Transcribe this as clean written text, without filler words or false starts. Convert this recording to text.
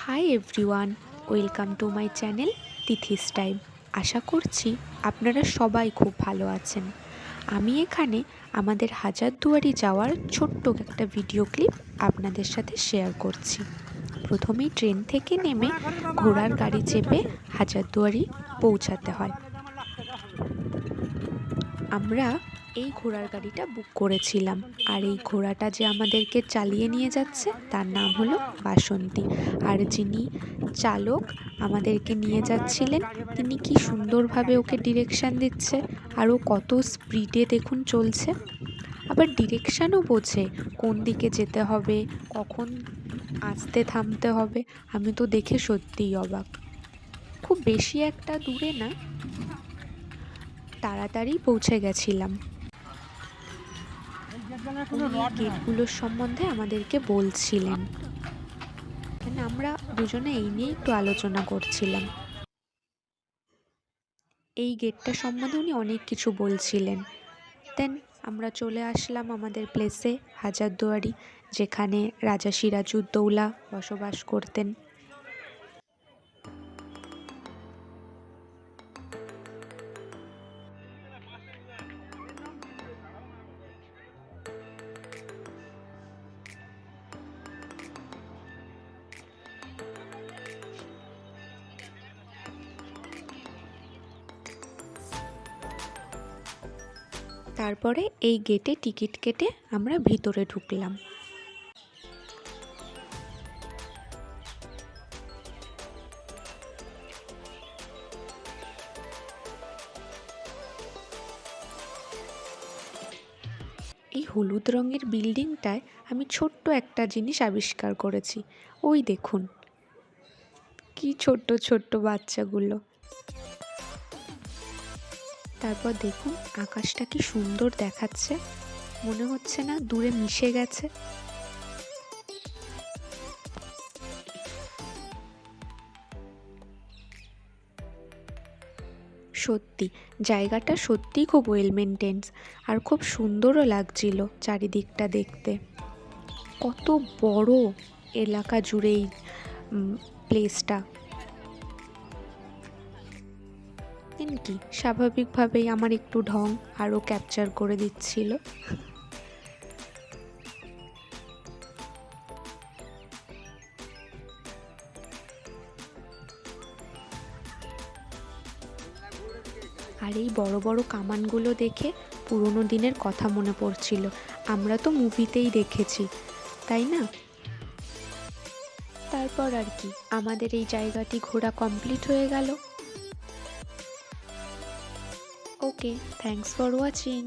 High everyone, welcome to my channel Tithi's time. আশা করছি আপনারা সবাই খুব ভালো আছেন। আমি এখানে আমাদের হাজারদুয়ারি যাওয়ার ছোট্ট একটা ভিডিও ক্লিপ আপনাদের সাথে শেয়ার করছি। প্রথমেই ট্রেন থেকে নেমে ঘোড়ার গাড়ি চেপে হাজারদুয়ারি পৌঁছাতে হয়। আমরা এই ঘোড়ার গাড়িটা বুক করেছিলাম, আর এই ঘোড়াটা যে আমাদেরকে চালিয়ে নিয়ে যাচ্ছে তার নাম হলো বাসন্তী। আর যিনি চালক আমাদেরকে নিয়ে যাচ্ছিলেন তিনি কি সুন্দরভাবে ওকে ডিরেকশান দিচ্ছে, আর ও কত স্পিডে দেখুন চলছে। আবার ডিরেকশানও বোঝে কোন দিকে যেতে হবে, কখন আসতে থামতে হবে। আমি তো দেখে সত্যিই অবাক। খুব বেশি একটা দূরে না, তাড়াতাড়ি পৌঁছে গেছিলাম। গেটগুলোর সম্বন্ধে আমাদেরকে বলছিলেন, আমরা দুজনে এই নিয়ে একটু আলোচনা করছিলাম। এই গেটটা সম্বন্ধে উনি অনেক কিছু বলছিলেন। দেন আমরা চলে আসলাম আমাদের প্লেসে, হাজারদুয়ারি, যেখানে রাজা সিরাজউদ্দৌলা বসবাস করতেন। তারপরে এই গেটে টিকিট কেটে আমরা ভিতরে ঢুকলাম। এই হলুদ রঙের বিল্ডিংটায় আমি ছোট্ট একটা জিনিস আবিষ্কার করেছি। ওই দেখুন কি ছোট্ট ছোট্ট বাচ্চাগুলো। তারপর দেখুন আকাশটা কি সুন্দর দেখাচ্ছে, মনে হচ্ছে না দূরে মিশে গেছে। সত্যি জায়গাটা সত্যিই খুব ওয়েল মেনটেন্স, আর খুব সুন্দরও লাগছিল চারিদিকটা দেখতে। কত বড় এলাকা জুড়ে এই প্লেসটা। কি স্বাভাবিকভাবেই আমার একটু ঢং আরও ক্যাপচার করে দিচ্ছিল। আর এই বড় বড় কামানগুলো দেখে পুরোনো দিনের কথা মনে পড়ছিল। আমরা তো মুভিতেই দেখেছি, তাই না? তারপর আর কি, আমাদের এই জায়গাটি ঘোরা কমপ্লিট হয়ে গেল। ওকে, থ্যাঙ্কস ফর ওয়াচিং।